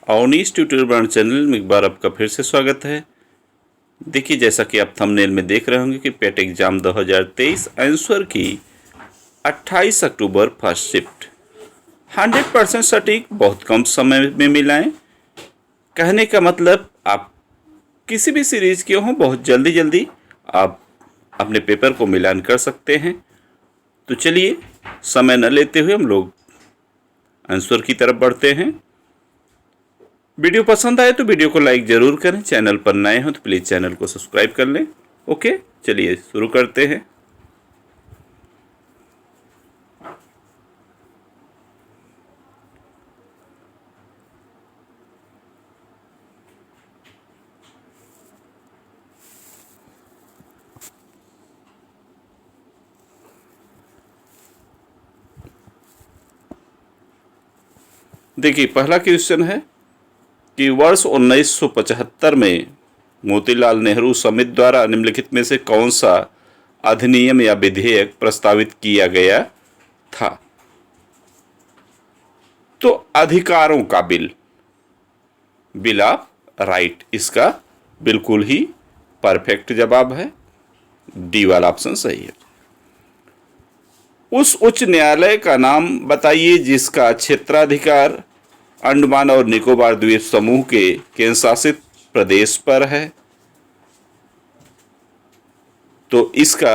Awanish tutorial brand channel में एक बार आपका फिर से स्वागत है। देखिए, जैसा कि आप थंबनेल में देख रहे होंगे कि पेट एग्जाम 2023 आंसर की 28 अक्टूबर फर्स्ट शिफ्ट 100% सटीक बहुत कम समय में मिलाएं। कहने का मतलब आप किसी भी सीरीज के हों, बहुत जल्दी जल्दी आप अपने पेपर को मिलान कर सकते हैं। तो चलिए समय न लेते हुए हम लोग आंसर की तरफ बढ़ते हैं। वीडियो पसंद आए तो वीडियो को लाइक ज़रूर करें। चैनल पर नए हो तो प्लीज़ चैनल को सब्सक्राइब कर लें। ओके, चलिए शुरू करते हैं। देखिए, पहला क्वेश्चन है कि वर्ष 1975 में मोतीलाल नेहरू समिति द्वारा निम्नलिखित में से कौन सा अधिनियम या विधेयक प्रस्तावित किया गया था? तो अधिकारों का बिल ऑफ राइट इसका बिल्कुल ही परफेक्ट जवाब है। डी वाला ऑप्शन सही है। उस उच्च न्यायालय का नाम बताइए जिसका क्षेत्राधिकार अंडमान और निकोबार द्वीप समूह के केंद्र शासित प्रदेश पर है। तो इसका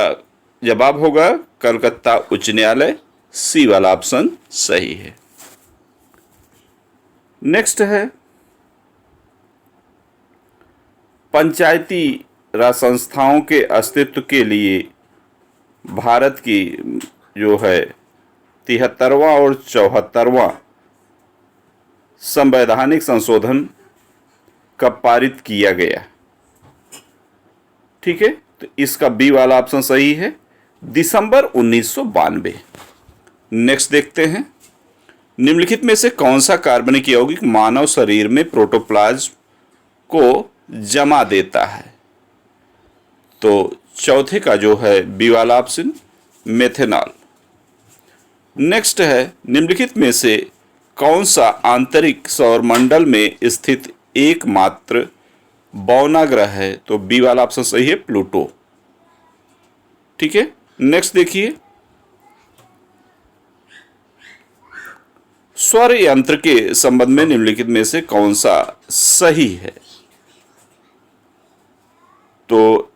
जवाब होगा कलकत्ता उच्च न्यायालय। सी वाला ऑप्शन सही है। नेक्स्ट है, पंचायती राज संस्थाओं के अस्तित्व के लिए भारत की जो है 73वां और 74वां संवैधानिक संशोधन कब पारित किया गया? ठीक है, तो इसका बी वाला ऑप्शन सही है, दिसंबर 1992। नेक्स्ट देखते हैं, निम्नलिखित में से कौन सा कार्बनिक यौगिक मानव शरीर में प्रोटोप्लाज्म को जमा देता है? तो चौथे का जो है बी वाला ऑप्शन मेथेनॉल। नेक्स्ट है, निम्नलिखित में से कौन सा आंतरिक सौरमंडल में स्थित एकमात्र बौना ग्रह है? तो बी वाला ऑप्शन सही है, प्लूटो। ठीक है, नेक्स्ट देखिए, सौर यंत्र के संबंध में निम्नलिखित में से कौन सा सही है? तो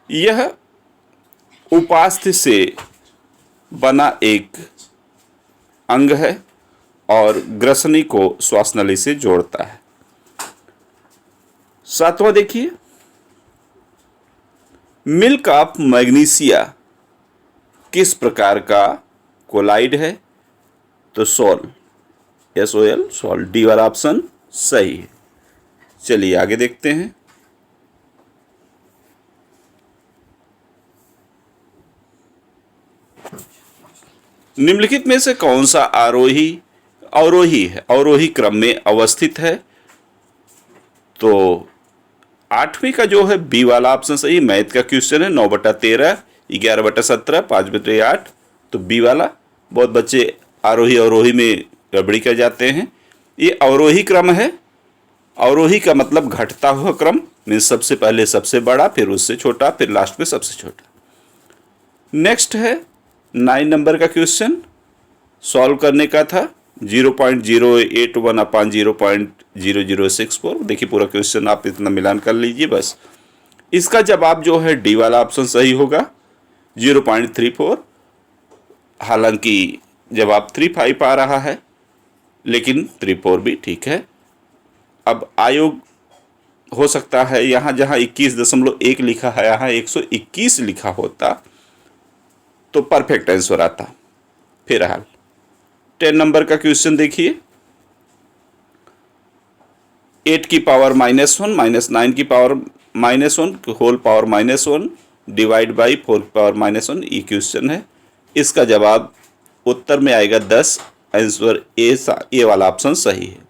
यह उपास्थि से बना एक अंग है और ग्रसनी को श्वासनली से जोड़ता है। सातवां देखिए, मिल्क ऑफ मैग्नीशिया किस प्रकार का कोलाइड है? तो सोल, SOL, सोल। डी वाला ऑप्शन सही है। चलिए आगे देखते हैं। निम्नलिखित में से कौन सा अवरोही क्रम में अवस्थित है? तो 8वीं का जो है बी वाला ऑप्शन सही। मैथ का क्वेश्चन है, 9/13, 11/17, 5/8। तो बी वाला। बहुत बच्चे अवरोही में गड़बड़ी कर जाते हैं। ये अवरोही क्रम है। अवरोही का मतलब घटता हुआ क्रम, मीन सबसे पहले सबसे बड़ा, फिर उससे छोटा, फिर लास्ट में सबसे छोटा। नेक्स्ट है 9 नंबर का क्वेश्चन, सॉल्व करने का था। 0.081 अपान 0.0064। देखिए, पूरा क्वेश्चन आप इतना मिलान कर लीजिए बस। इसका जवाब जो है डी वाला ऑप्शन सही होगा, 0.34। हालांकि जवाब 35 आ रहा है, लेकिन 34 भी ठीक है। अब आयोग हो सकता है यहाँ जहाँ 21.1 लिखा है, यहाँ 121 लिखा होता तो परफेक्ट आंसर आता। फिलहाल 10 नंबर का क्वेश्चन देखिए, 8 की पावर -1 -9 की power -1 whole power -1 divide by 4 की पावर -1। ये क्वेश्चन है। इसका जवाब उत्तर में आएगा 10। आंसर ए वाला ऑप्शन सही है।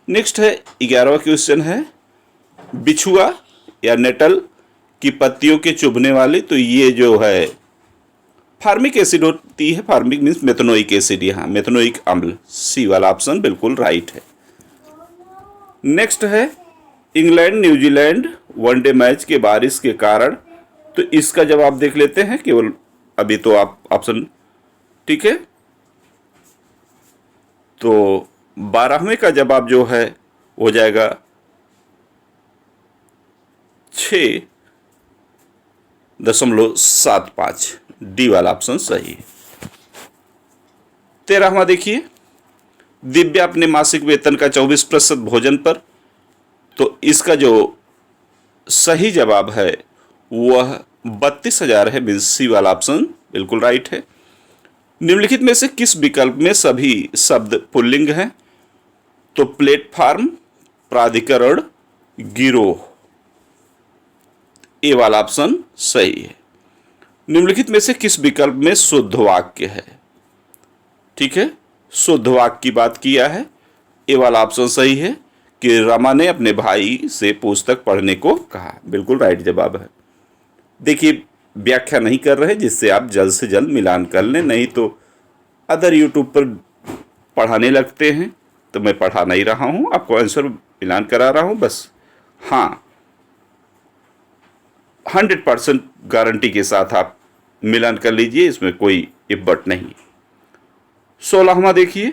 नेक्स्ट है 11वां क्वेश्चन है, बिछुआ या नेटल की पत्तियों के चुभने वाली, तो ये जो है फार्मिक एसिड होती है, फार्मिक मीन्स मेथनोइक एसिड, यहाँ मेथनोइक अम्ल, सी वाला ऑप्शन बिल्कुल राइट है। नेक्स्ट है इंग्लैंड न्यूजीलैंड वनडे मैच के बारिश के कारण, तो इसका जवाब देख लेते हैं केवल अभी तो आप ऑप्शन, ठीक है। तो 12वें का जवाब जो है हो जाएगा 6.75, डी वाला ऑप्शन सही है। 13वां देखिए, दिव्या अपने मासिक वेतन का 24% भोजन पर, तो इसका जो सही जवाब है वह 32,000 है, मीन्स सी वाला ऑप्शन बिल्कुल राइट है। निम्नलिखित में से किस विकल्प में सभी शब्द पुल्लिंग हैं, तो प्लेटफार्म, प्राधिकरण, गिरोह, ए वाला ऑप्शन सही है। निम्नलिखित में से किस विकल्प में शुद्ध वाक्य है, ठीक है, शुद्ध वाक्य की बात किया है, ए वाला ऑप्शन सही है कि रमा ने अपने भाई से पुस्तक पढ़ने को कहा, बिल्कुल राइट जवाब है। देखिए व्याख्या नहीं कर रहे, जिससे आप जल्द से जल्द मिलान कर लें, नहीं तो अदर यूट्यूब पर पढ़ाने लगते हैं, तो मैं पढ़ा नहीं रहा हूँ, आपको आंसर मिलान करा रहा हूँ बस। हाँ, 100% गारंटी के साथ आप मिलान कर लीजिए, इसमें कोई इफ बट नहीं। 16वां देखिए,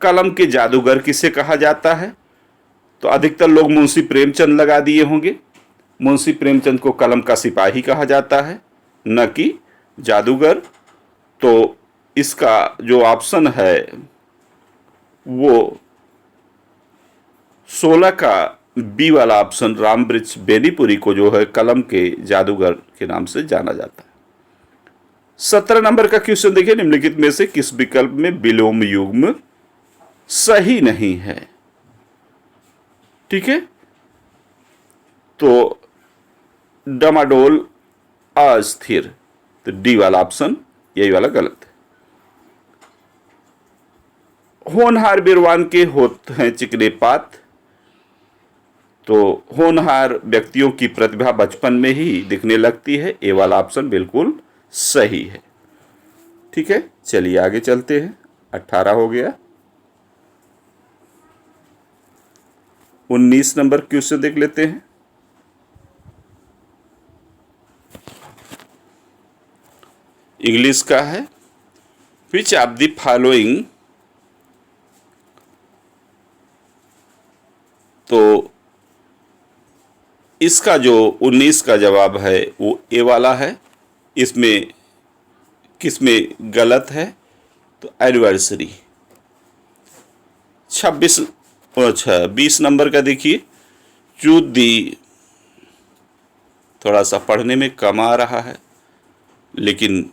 कलम के जादूगर किसे कहा जाता है, तो अधिकतर लोग मुंशी प्रेमचंद लगा दिए होंगे। मुंशी प्रेमचंद को कलम का सिपाही कहा जाता है, न कि जादूगर। तो इसका जो ऑप्शन है वो 16 का बी वाला ऑप्शन, रामवृक्ष बेनीपुरी को जो है कलम के जादूगर के नाम से जाना जाता है। 17 नंबर का क्वेश्चन देखिए, निम्नलिखित में से किस विकल्प में विलोम युग्म सही नहीं है, ठीक है। तो डमाडोल अस्थिर, तो डी वाला ऑप्शन यही वाला गलत है। होनहार बिरवान के होते हैं चिकने पात, तो होनहार व्यक्तियों की प्रतिभा बचपन में ही दिखने लगती है, ए वाला ऑप्शन बिल्कुल सही है, ठीक है। चलिए आगे चलते हैं, 18 हो गया। 19 नंबर क्वेश्चन देख लेते हैं। इंग्लिश का है, विच ऑफ द फॉलोइंग, तो इसका जो 19 का जवाब है वो ए वाला है। इसमें किसमें गलत है, तो एनिवर्सरी। 20 नंबर का देखिए, चूज दी, थोड़ा सा पढ़ने में कम आ रहा है, लेकिन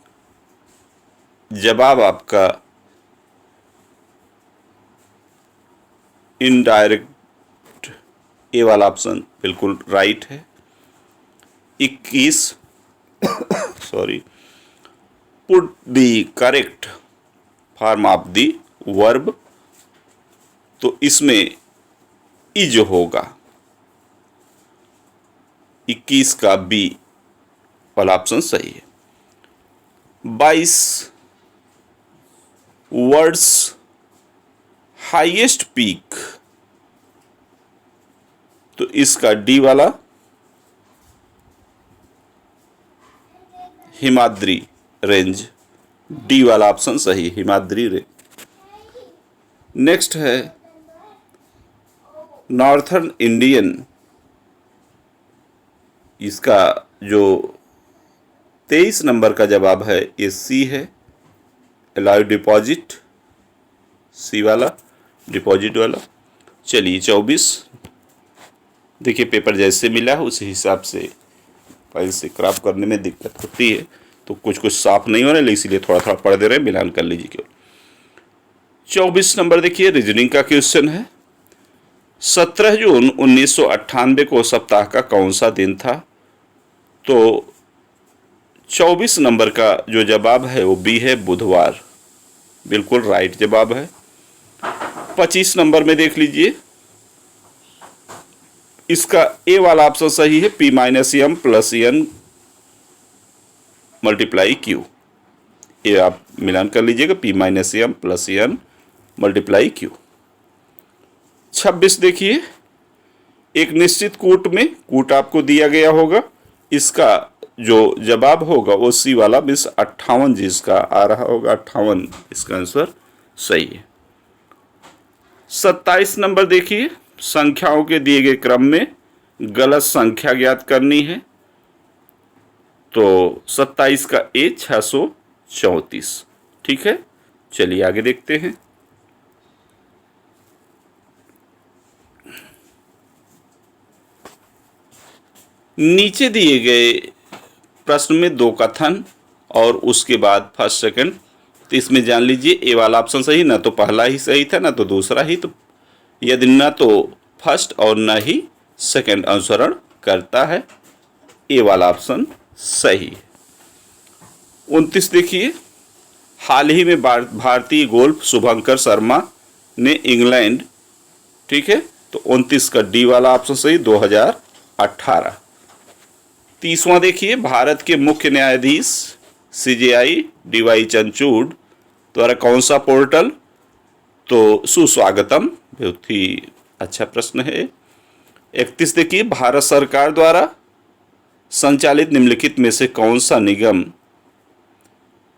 जवाब आपका इनडायरेक्ट, ए वाला ऑप्शन बिल्कुल राइट है। 21 sorry, put the correct form of the verb, तो इसमें इज होगा, 21 का बी वाला ऑप्शन सही है। 22 वर्ड्स हाईएस्ट पीक, तो इसका डी वाला हिमाद्री रेंज, डी वाला ऑप्शन सही, हिमाद्री रेंज। नेक्स्ट है नॉर्थर्न इंडियन, इसका जो 23 नंबर का जवाब है ये सी है, अलाउ डिपॉजिट, सी वाला डिपॉजिट वाला। चलिए 24, देखिए पेपर जैसे मिला है उसी हिसाब से फाइल से क्रॉप करने में दिक्कत होती है, तो कुछ कुछ साफ नहीं हो रहा है, इसीलिए थोड़ा थोड़ा पढ़ दे रहे हैं, मिलान कर लीजिए केवल। 24 नंबर देखिए, रीजनिंग का क्वेश्चन है। 17 जून 1998 को सप्ताह का कौन सा दिन था, तो 24 नंबर का जो जवाब है वो बी है, बुधवार, बिल्कुल राइट जवाब है। 25 नंबर में देख लीजिए, इसका ए वाला ऑप्शन सही है, P - M + N × Q, ये आप मिलान कर लीजिएगा, P minus M plus N multiply Q. 26 देखिए, एक निश्चित कूट में कूट आपको दिया गया होगा, इसका जो जवाब होगा वो सी वाला 58 जिसका आ रहा होगा, 58 इसका आंसर सही है। 27 नंबर देखिए, संख्याओं के दिए गए क्रम में गलत संख्या ज्ञात करनी है। तो 27 का ए 634, ठीक है। चलिए आगे देखते हैं। नीचे दिए गए प्रश्न में दो कथन और उसके बाद फर्स्ट सेकंड, तो इसमें जान लीजिए ए वाला ऑप्शन सही, ना तो पहला ही सही था ना तो दूसरा ही, तो यदि ना तो फर्स्ट और ना ही सेकंड अनुसरण करता है, ए वाला ऑप्शन सही। 29 देखिए, हाल ही में भारतीय गोल्फ शुभंकर शर्मा ने इंग्लैंड, ठीक है, तो 29 का डी वाला ऑप्शन सही, 2018। 30वां देखिए, भारत के मुख्य न्यायाधीश CJI DY चंद्रचूड़ द्वारा कौन सा पोर्टल, तो सुस्वागतम, बहुत ही अच्छा प्रश्न है। 31 देखिए, भारत सरकार द्वारा संचालित निम्नलिखित में से कौन सा निगम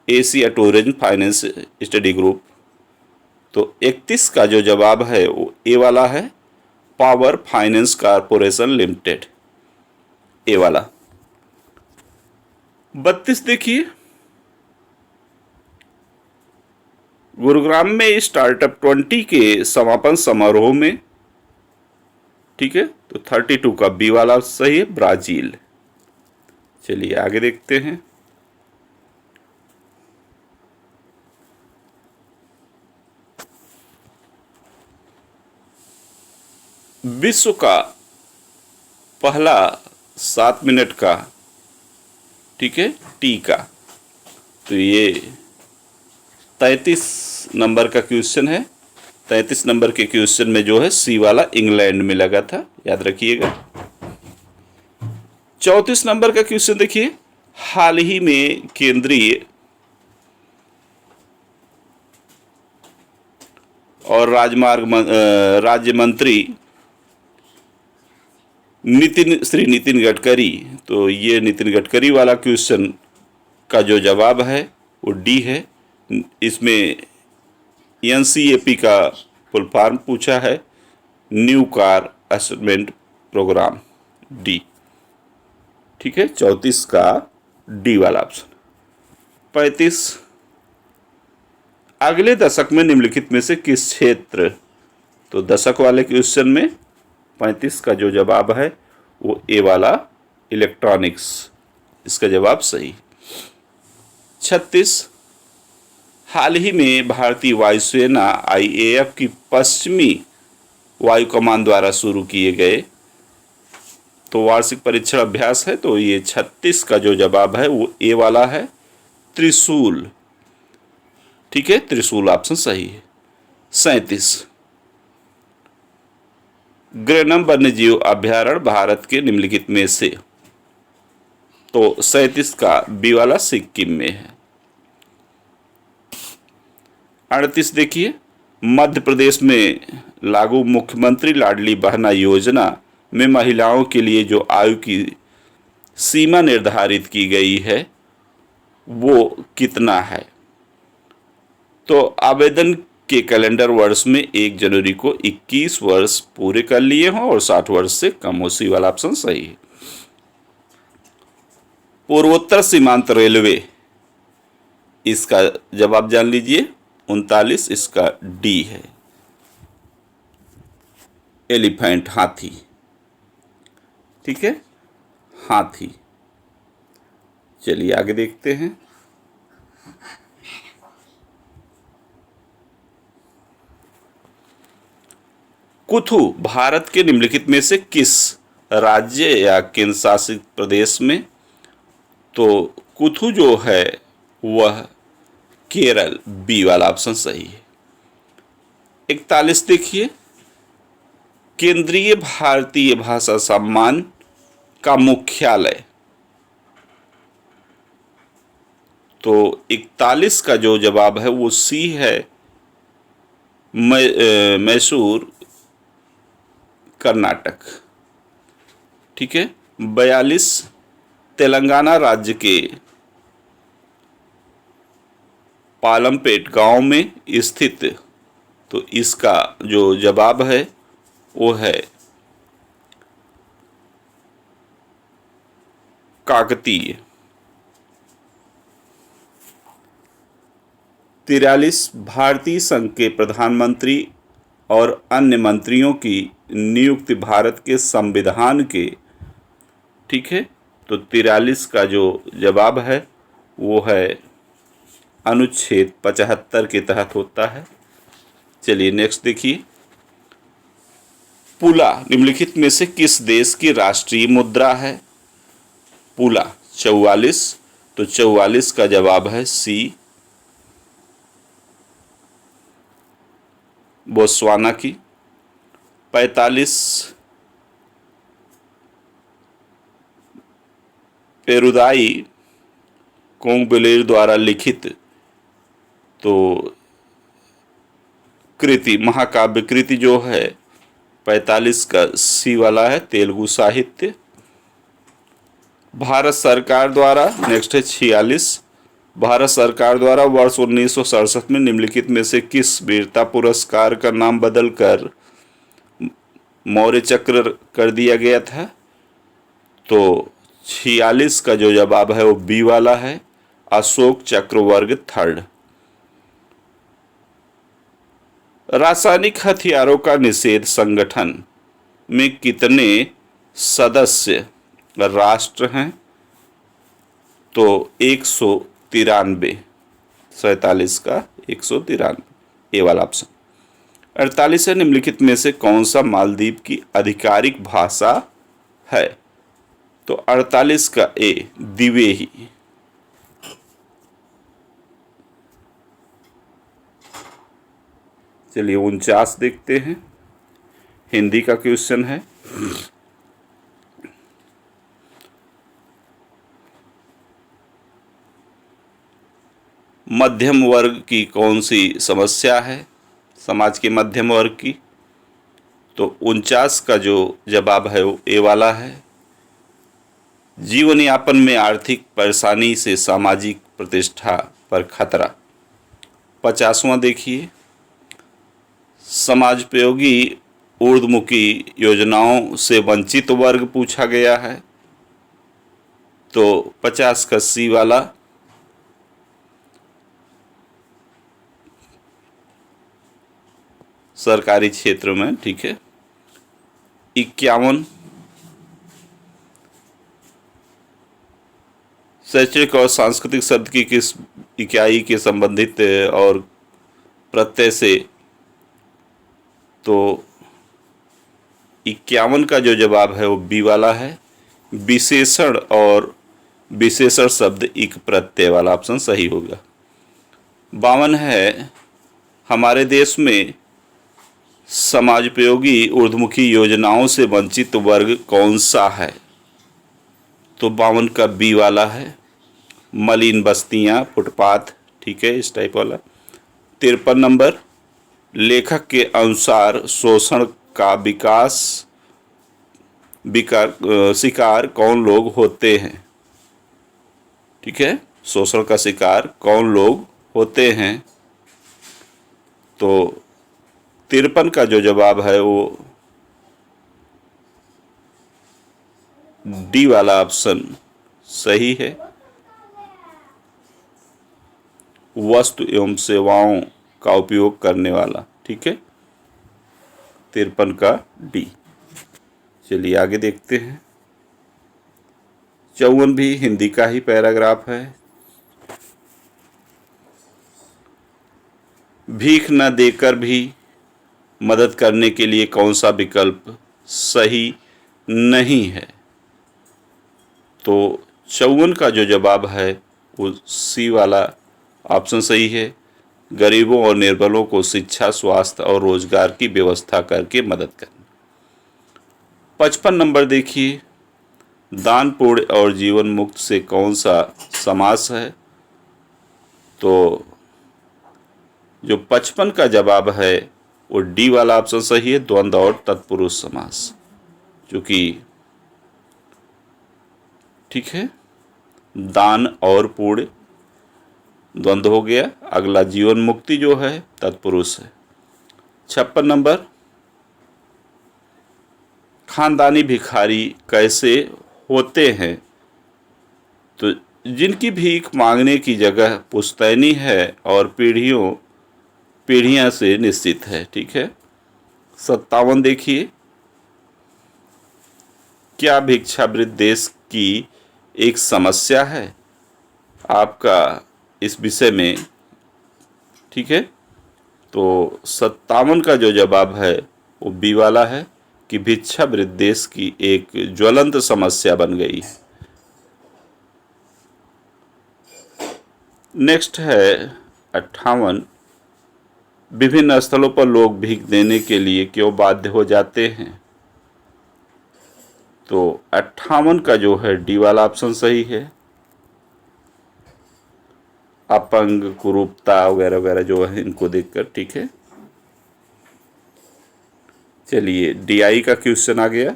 Asia tourism finance study group, तो 31 का जो जवाब है वो ए वाला है, पावर फाइनेंस कारपोरेशन लिमिटेड, ए वाला। 32 देखिए, गुरुग्राम में स्टार्टअप 20 के समापन समारोह में, ठीक है, तो 32 का बी वाला सही है, ब्राजील। चलिए आगे देखते हैं। विश्व का पहला 7 मिनट का, ठीक है, टीका, तो ये 33 नंबर का क्वेश्चन है। 33 नंबर के क्वेश्चन में जो है सी वाला इंग्लैंड में लगा था, याद रखिएगा। 34 नंबर का क्वेश्चन देखिए, हाल ही में केंद्रीय और राजमार्ग राज्य मंत्री श्री नितिन गडकरी, तो ये नितिन गडकरी वाला क्वेश्चन का जो जवाब है वो डी है। इसमें NCAP का फुल फॉर्म पूछा है, new car assessment program, D, ठीक है। 34 का डी वाला ऑप्शन। 35, अगले दशक में निम्नलिखित में से किस क्षेत्र, तो दशक वाले क्वेश्चन में 35 का जो जवाब है वो ए वाला, इलेक्ट्रॉनिक्स, इसका जवाब सही। 36, हाल ही में भारतीय वायुसेना IAF की पश्चिमी वायु कमान द्वारा शुरू किए गए तो वार्षिक परीक्षण अभ्यास है, तो ये 36 का जो जवाब है वो ए वाला है, त्रिशूल, ठीक है, त्रिशूल ऑप्शन सही है। 37, ग्रेनम वन्यजीव अभ्यारण्य भारत के निम्नलिखित में से, तो 37 का बी वाला सिक्किम में है। 38 देखिए, मध्य प्रदेश में लागू मुख्यमंत्री लाडली बहना योजना में महिलाओं के लिए जो आयु की सीमा निर्धारित की गई है वो कितना है, तो आवेदन के कैलेंडर वर्ष में 1 जनवरी को 21 वर्ष पूरे कर लिए हों और 60 वर्ष से कम हो, सी वाला ऑप्शन सही है। पूर्वोत्तर सीमांत रेलवे, इसका जवाब जान लीजिए, 39, इसका डी है, एलिफेंट, हाथी, ठीक है, हाथी। चलिए आगे देखते हैं। कुथु भारत के निम्नलिखित में से किस राज्य या केंद्र शासित प्रदेश में, तो कुथु जो है वह केरल, बी वाला ऑप्शन सही है। 41 देखिए, केंद्रीय भारतीय भाषा सम्मान का मुख्यालय, तो 41 का जो जवाब है वो सी है, मैसूर, कर्नाटक। ठीक है। 42 तेलंगाना राज्य के पालमपेट गांव में स्थित, तो इसका जो जवाब है वो है काकतीय। 43 भारतीय संघ के प्रधानमंत्री और अन्य मंत्रियों की नियुक्ति भारत के संविधान के, ठीक है, तो 43 का जो जवाब है वो है अनुच्छेद 75 के तहत होता है। चलिए नेक्स्ट देखिए, पुला निम्नलिखित में से किस देश की राष्ट्रीय मुद्रा है? पुला 44, तो 44 का जवाब है सी, बोत्सवाना की। 45 पेरुदाई कोंगबेलेर द्वारा लिखित तो कृति, महाकाव्य कृति जो है 45 का सी वाला है, तेलुगु साहित्य। भारत सरकार द्वारा, नेक्स्ट है 46, भारत सरकार द्वारा वर्ष 1967 में निम्नलिखित में से किस वीरता पुरस्कार का नाम बदलकर मौर्य चक्र कर दिया गया था? तो 46 का जो जवाब है वो बी वाला है, अशोक चक्र वर्ग थर्ड। रासायनिक हथियारों का निषेध संगठन में कितने सदस्य राष्ट्र हैं? तो 193, 47 का 193, ए वाला ऑप्शन। 48 है, निम्नलिखित में से कौन सा मालदीव की आधिकारिक भाषा है? तो 48 का ए, दिवेही। चलिए 49 देखते हैं, हिंदी का क्वेश्चन है। मध्यम वर्ग की कौन सी समस्या है, समाज के मध्यम वर्ग की? तो 49 का जो जवाब है वो ए वाला है, जीवन यापन में आर्थिक परेशानी से सामाजिक प्रतिष्ठा पर खतरा। 50वां देखिए, समाजोपयोगी ऊर्ध्वमुखी योजनाओं से वंचित वर्ग पूछा गया है, तो 50 का सी वाला, सरकारी क्षेत्र में। ठीक है। 51 शैक्षणिक और सांस्कृतिक शब्द की किस इकाई के संबंधित और प्रत्यय से? तो 51 का जो जवाब है वो बी वाला है, विशेषण और विशेषण शब्द इक प्रत्यय वाला ऑप्शन सही होगा। 52 है, हमारे देश में समाजोपयोगी ऊर्ध्वमुखी योजनाओं से वंचित वर्ग कौन सा है? तो 52 का बी वाला है, मलिन बस्तियां, फुटपाथ। ठीक है, इस टाइप वाला। 53 नंबर, लेखक के अनुसार शोषण का शिकार कौन लोग होते हैं? ठीक है, शोषण का शिकार कौन लोग होते हैं? तो 53 का जो जवाब है वो डी वाला ऑप्शन सही है, वस्तु एवं सेवाओं का उपयोग करने वाला। ठीक है, 53 का डी। चलिए आगे देखते हैं, 54 भी हिंदी का ही पैराग्राफ है। भीख न देकर भी मदद करने के लिए कौन सा विकल्प सही नहीं है? तो 54 का जो जवाब है वो सी वाला ऑप्शन सही है, गरीबों और निर्बलों को शिक्षा, स्वास्थ्य और रोजगार की व्यवस्था करके मदद करना। 55 नंबर देखिए, दान, पुण्य और जीवन मुक्त से कौन सा समास है? तो जो 55 का जवाब है वो डी वाला ऑप्शन सही है, द्वंद्व और तत्पुरुष समास, जो कि ठीक है। दान और पुण्य द्वंद्व हो गया। अगला जीवन मुक्ति जो है तत्पुरुष है। 56 नंबर, खानदानी भिखारी कैसे होते हैं? तो जिनकी भीख मांगने की जगह पुश्तैनी है और पीढ़ियां से निश्चित है। ठीक है। 57 देखिए, क्या भिक्षावृत्ति देश की एक समस्या है? आपका इस विषय में ठीक है। तो 57 का जो जवाब है वो बी वाला है कि भिक्षावृत्ति देश की एक ज्वलंत समस्या बन गई है। नेक्स्ट है 58, विभिन्न स्थलों पर लोग भीख देने के लिए क्यों बाध्य हो जाते हैं? तो 58 का जो है डी वाला ऑप्शन सही है। अपंग, कुरूपता वगैरह वगैरह जो है इनको देखकर। ठीक है। चलिए डीआई का क्वेश्चन आ गया।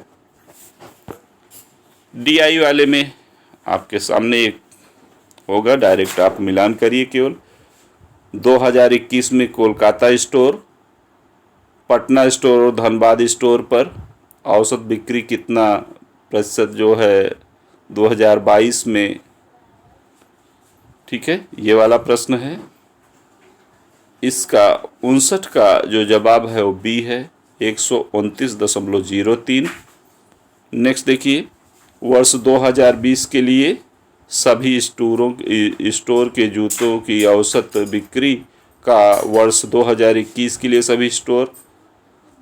डीआई वाले में आपके सामने एक होगा, डायरेक्ट आप मिलान करिए केवल। 2021 में कोलकाता स्टोर, पटना स्टोर और धनबाद स्टोर पर औसत बिक्री कितना प्रतिशत जो है 2022 में? ठीक है, ये वाला प्रश्न है। इसका 59 का जो जवाब है वो बी है, 129.03। नेक्स्ट देखिए, वर्ष 2020 के लिए सभी स्टोर के जूतों की औसत बिक्री का वर्ष 2021 के लिए सभी स्टोर,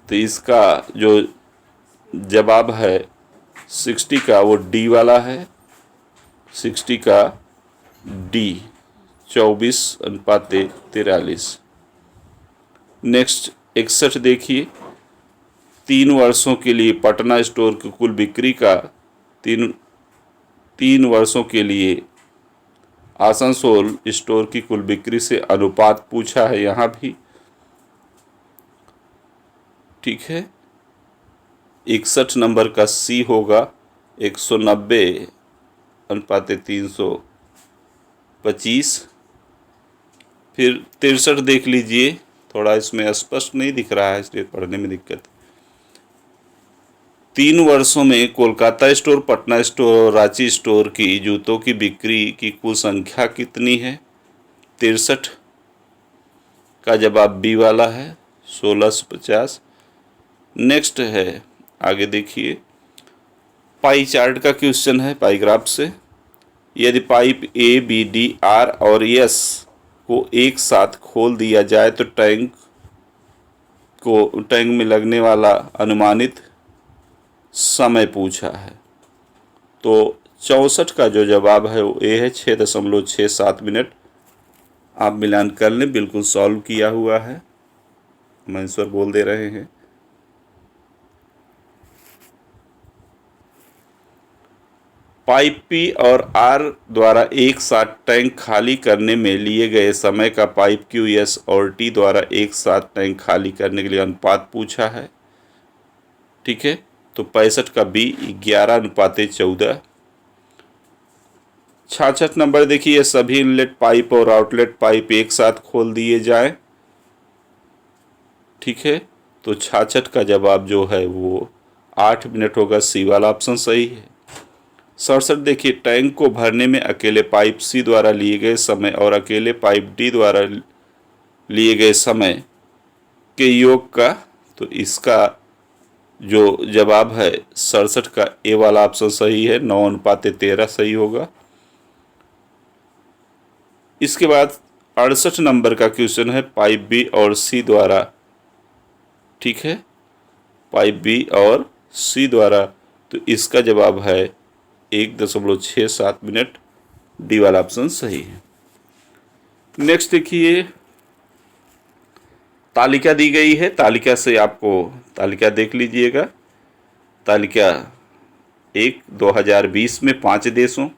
तो इसका जो जवाब है 60 का वो डी वाला है। 60 का डी, 24:43। नेक्स्ट 61 देखिए, 3 वर्षों के लिए पटना स्टोर की कुल बिक्री का तीन वर्षों के लिए आसनसोल स्टोर की कुल बिक्री से अनुपात पूछा है यहाँ भी। ठीक है। 61 नंबर का सी होगा, 190:325। फिर 63 देख लीजिए, थोड़ा इसमें स्पष्ट नहीं दिख रहा है इसलिए पढ़ने में दिक्कत। 3 वर्षों में कोलकाता स्टोर, पटना स्टोर और रांची स्टोर की जूतों की बिक्री की कुल संख्या कितनी है? 63 का जवाब बी वाला है, 1650। नेक्स्ट है, आगे देखिए, पाई चार्ट का क्वेश्चन है, पाई ग्राफ से। यदि pipe A, B, D, R और एस को एक साथ खोल दिया जाए तो टैंक में लगने वाला अनुमानित समय पूछा है। तो 64 का जो जवाब है वो ए है, 6.67 मिनट। आप मिलान कर लें, बिल्कुल सॉल्व किया हुआ है, महेश्वर बोल दे रहे हैं। पाइप पी और आर द्वारा एक साथ टैंक खाली करने में लिए गए समय का पाइप क्यू, एस और टी द्वारा एक साथ टैंक खाली करने के लिए अनुपात पूछा है। ठीक है। तो 65 का बी, 11:14। 66 नंबर देखिए, सभी इनलेट पाइप और आउटलेट पाइप एक साथ खोल दिए जाएं। ठीक है। तो 66 का जवाब जो है वो 8 मिनट होगा, सी वाला ऑप्शन सही है। 67 देखिए, टैंक को भरने में अकेले पाइप सी द्वारा लिए गए समय और अकेले पाइप डी द्वारा लिए गए समय के योग का, तो इसका जो जवाब है 67 का ए वाला ऑप्शन सही है, 9:13 सही होगा। इसके बाद 68 नंबर का क्वेश्चन है, पाइप बी और सी द्वारा। ठीक है, पाइप बी और सी द्वारा, तो इसका जवाब है 1.67 मिनट, डी वाला ऑप्शन सही है। नेक्स्ट देखिए, तालिका दी गई है, तालिका से आपको तालिका देख लीजिएगा। तालिका 1 2020 में 5 देशों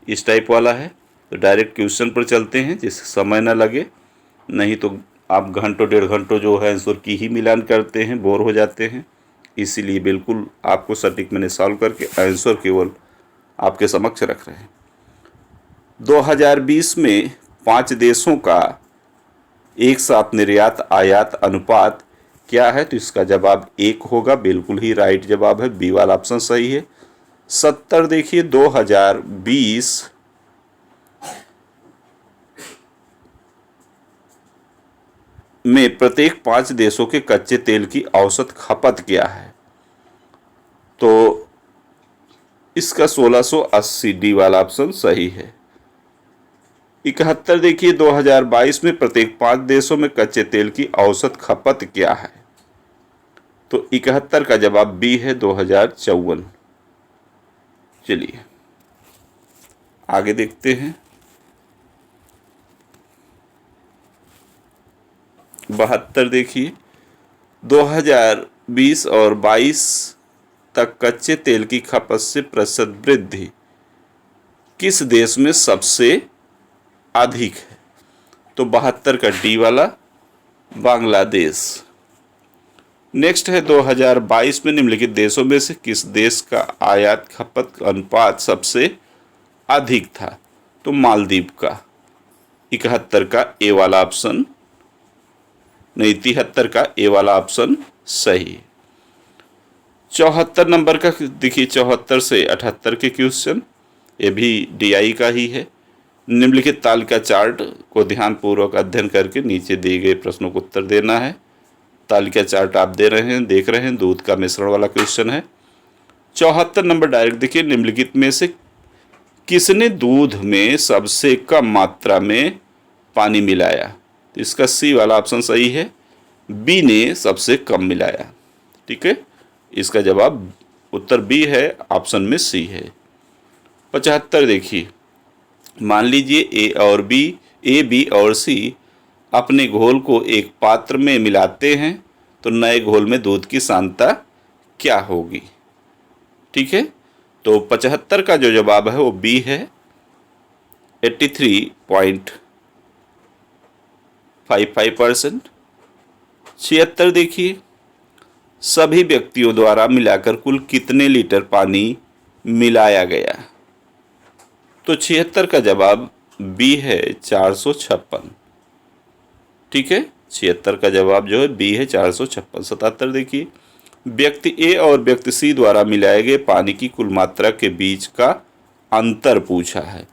इस टाइप वाला है। तो डायरेक्ट क्वेश्चन पर चलते हैं जिससे समय ना लगे, नहीं तो आप घंटों डेढ़ घंटों जो है आंसर की ही मिलान करते हैं, बोर हो जाते हैं। इसीलिए बिल्कुल आपको सटीक मैंने सॉल्व करके आंसर केवल आपके समक्ष रख रहे हैं। 2020 में 5 देशों का एक साथ निर्यात आयात अनुपात क्या है? तो इसका जवाब 1 होगा, बिल्कुल ही राइट जवाब है, बी वाला ऑप्शन सही है। 70 देखिए, 2020 में प्रत्येक 5 देशों के कच्चे तेल की औसत खपत क्या है? तो इसका 1680 डी वाला ऑप्शन सही है। 71 देखिए, 2022 में प्रत्येक 5 देशों में कच्चे तेल की औसत खपत क्या है? तो 71 का जवाब बी है, 2054। चलिए आगे देखते हैं। 72 देखिए, 2020 और 22 तक कच्चे तेल की खपत से प्रतिशत वृद्धि किस देश में सबसे अधिक है? तो 72 का डी वाला, बांग्लादेश। नेक्स्ट है 2022 में निम्नलिखित देशों में से किस देश का आयात खपत अनुपात सबसे अधिक था? तो मालदीव का। 71 का ए वाला ऑप्शन नहीं, 73 का ए वाला ऑप्शन सही है। 74 नंबर का देखिए, 74 से 78 के क्वेश्चन, ये भी डीआई का ही है। निम्नलिखित तालिका चार्ट को ध्यानपूर्वक अध्ययन करके नीचे दिए गए प्रश्नों को उत्तर देना है। तालिका चार्ट आप दे रहे हैं, देख रहे हैं, दूध का मिश्रण वाला क्वेश्चन है। 74 नंबर डायरेक्ट देखिए, निम्नलिखित में से किसने दूध में सबसे कम मात्रा में पानी मिलाया? तो इसका सी वाला ऑप्शन सही है, बी ने सबसे कम मिलाया। ठीक है, इसका जवाब उत्तर बी है, ऑप्शन में सी है। 75 देखिए, मान लीजिए ए बी और सी अपने घोल को एक पात्र में मिलाते हैं तो नए घोल में दूध की सांद्रता क्या होगी? ठीक है, तो 75 का जो जवाब है वो बी है, 83.55%। 76 देखिए, सभी व्यक्तियों द्वारा मिलाकर कुल कितने लीटर पानी मिलाया गया? तो 76 का जवाब बी है, 456। ठीक है, 76 का जवाब जो है बी है, 456। 77 देखिए, व्यक्ति ए और व्यक्ति सी द्वारा मिलाए गए पानी की कुल मात्रा के बीच का अंतर पूछा है।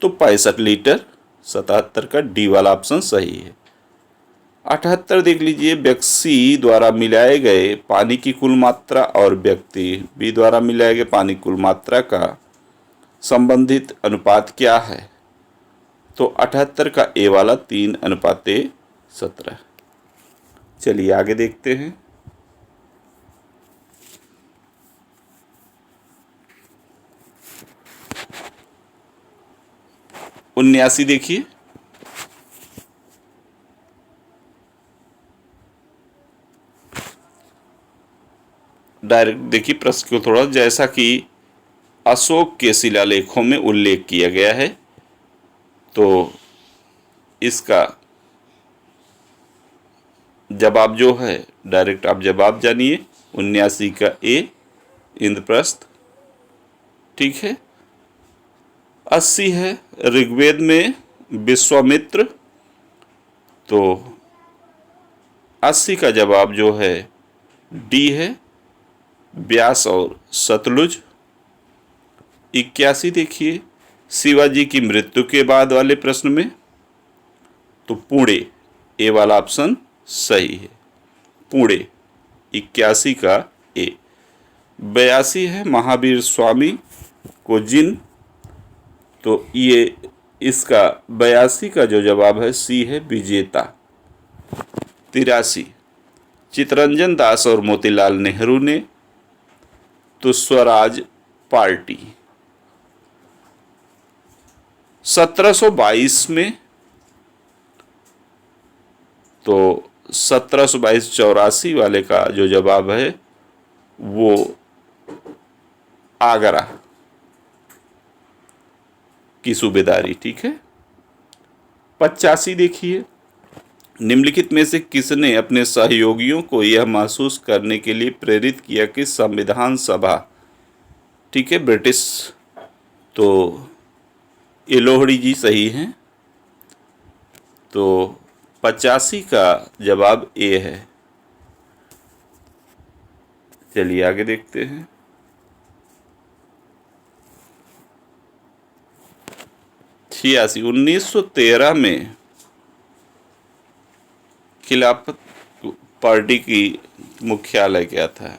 तो 65 लीटर। 77 का डी वाला ऑप्शन सही है। 78 देख लीजिए, व्यक्ति सी द्वारा मिलाए गए पानी की कुल मात्रा और व्यक्ति बी द्वारा मिलाए गए पानी की कुल मात्रा का संबंधित अनुपात क्या है? तो 78 का ए वाला 3:17। चलिए आगे देखते हैं। 79 देखिए, डायरेक्ट देखिए प्रश्न को थोड़ा, जैसा कि अशोक के शिलालेखों में उल्लेख किया गया है, तो इसका जवाब जो है डायरेक्ट आप जवाब जानिए। 79 का ए, इंद्रप्रस्थ। ठीक है, 80 है ऋग्वेद में विश्वामित्र, तो 80 का जवाब जो है डी है, व्यास और सतलुज। 81 देखिए, शिवाजी की मृत्यु के बाद वाले प्रश्न में, तो पुणे, ए वाला ऑप्शन सही है, पुणे। 81 का ए। 82 है महावीर स्वामी को जिन, तो ये इसका 82 का जो जवाब है सी है, विजेता। 83 चित्तरंजन दास और मोतीलाल नेहरू ने, तो स्वराज पार्टी। 1722 में, तो 1722-84 वाले का जो जवाब है वो आगरा। की सूबेदारी। ठीक है। 85 देखिए, निम्नलिखित में से किसने अपने सहयोगियों को यह महसूस करने के लिए प्रेरित किया कि संविधान सभा, ठीक है, ब्रिटिश, तो ये लोहड़ी जी सही हैं। तो 85 का जवाब ए है। चलिए आगे देखते हैं। 86 1913 में खिलाफत पार्टी की मुख्यालय क्या था?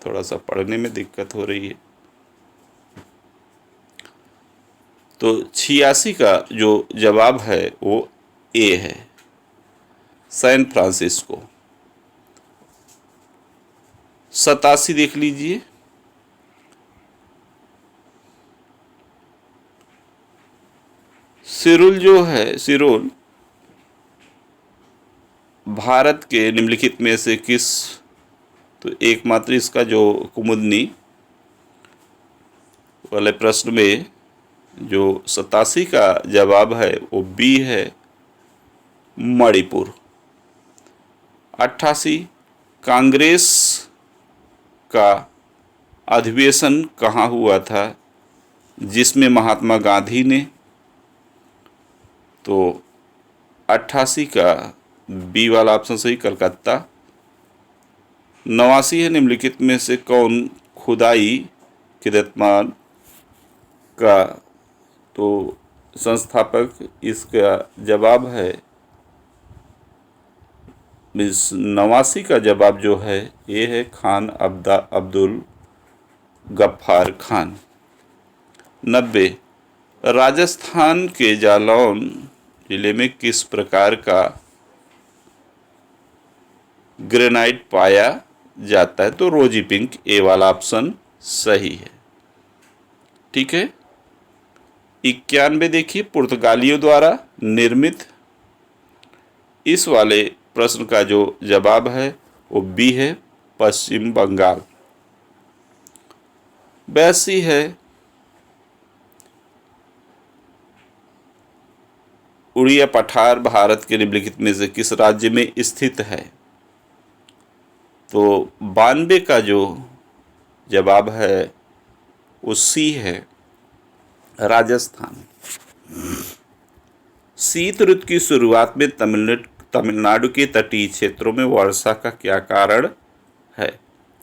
थोड़ा सा पढ़ने में दिक्कत हो रही है। तो 86 का जो जवाब है वो ए है, सैन फ्रांसिस्को। 87 देख लीजिए, सिरुल जो है, सिरुल भारत के निम्नलिखित में से किस, तो एकमात्र इसका जो कुमुदनी वाले प्रश्न में जो 87 का जवाब है वो बी है, मणिपुर। 88 कांग्रेस का अधिवेशन कहाँ हुआ था जिसमें महात्मा गांधी ने, तो 88 का बी वाला ऑप्शन सही, कलकत्ता। 89 है, निम्नलिखित में से कौन खुदाई कीर्तिमान का तो संस्थापक, इसका जवाब है 89 का जवाब जो है ये है खान अब्दुल गफ्फार खान। 90 राजस्थान के जालौन जिले में किस प्रकार का ग्रेनाइट पाया जाता है? तो रोजी पिंक, ए वाला ऑप्शन सही है। ठीक है। 91 देखिए, पुर्तगालियों द्वारा निर्मित, इस वाले प्रश्न का जो जवाब है वो बी है, पश्चिम बंगाल। 82 है, उड़िया पठार भारत के निम्नलिखित में से किस राज्य में स्थित है? तो 92 का जो जवाब है वो सी है, राजस्थान। शीत ऋतु की शुरुआत में तमिलनाडु के तटीय क्षेत्रों में वर्षा का क्या कारण है?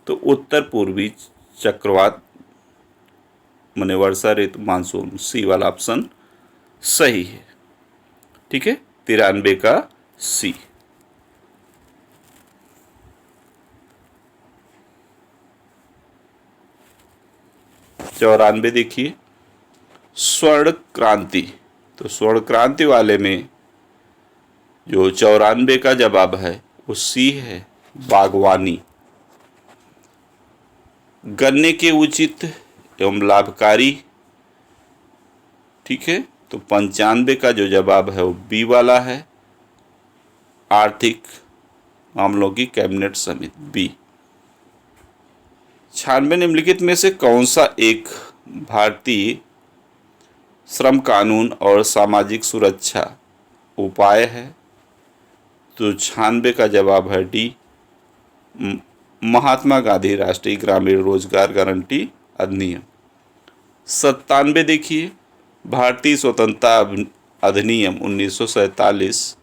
तो उत्तर पूर्वी चक्रवात माने वर्षा ऋतु, मानसून, सी वाला ऑप्शन सही है। ठीक है। 93 का सी। 94 देखिए, स्वर्ण क्रांति, तो स्वर्ण क्रांति वाले में जो 94 का जवाब है वो सी है, बागवानी। गन्ने के उचित एवं लाभकारी, ठीक है, तो 95 का जो जवाब है वो बी वाला है, आर्थिक मामलों की कैबिनेट समिति, बी। 96 निम्नलिखित में से कौन सा एक भारतीय श्रम कानून और सामाजिक सुरक्षा उपाय है? तो 96 का जवाब है डी, महात्मा गांधी राष्ट्रीय ग्रामीण रोजगार गारंटी अधिनियम। 97 देखिए, भारतीय स्वतंत्रता अधिनियम 1947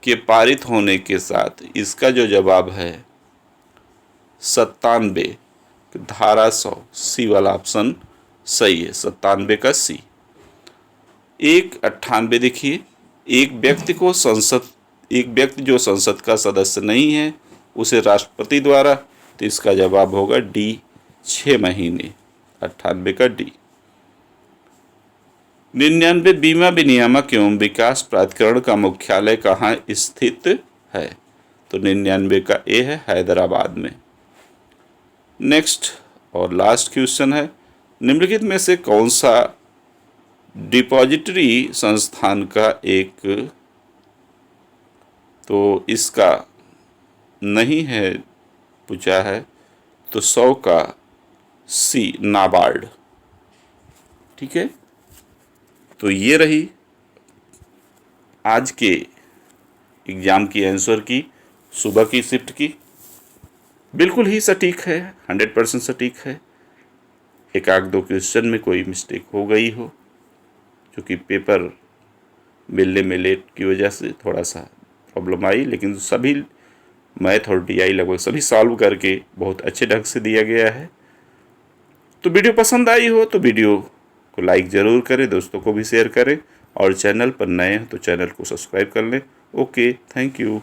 के पारित होने के साथ इसका जो जवाब है 97, धारा 100, सी वाला ऑप्शन सही है, 97 का सी। 98 देखिए, एक व्यक्ति जो संसद का सदस्य नहीं है उसे राष्ट्रपति द्वारा, तो इसका जवाब होगा डी, 6 महीने, 98 का डी। 99 बीमा विनियामक एवं विकास प्राधिकरण का मुख्यालय कहाँ स्थित है? तो 99 का ए है, हैदराबाद में। नेक्स्ट और लास्ट क्वेश्चन है, निम्नलिखित में से कौन सा डिपॉजिटरी संस्थान का एक, तो इसका नहीं है पूछा है, तो 100 का सी, नाबार्ड। ठीक है। तो ये रही आज के एग्ज़ाम की आंसर की सुबह की शिफ्ट की। बिल्कुल ही सटीक है, 100% सटीक है। एक आध दो क्वेश्चन में कोई मिस्टेक हो गई हो, क्योंकि पेपर मिलने में लेट की वजह से थोड़ा सा प्रॉब्लम आई, लेकिन सभी मैथ और DI लगभग सभी सॉल्व करके बहुत अच्छे ढंग से दिया गया है। तो वीडियो पसंद आई हो तो वीडियो को लाइक ज़रूर करें, दोस्तों को भी शेयर करें, और चैनल पर नए हैं तो चैनल को सब्सक्राइब कर लें। Okay, thank you.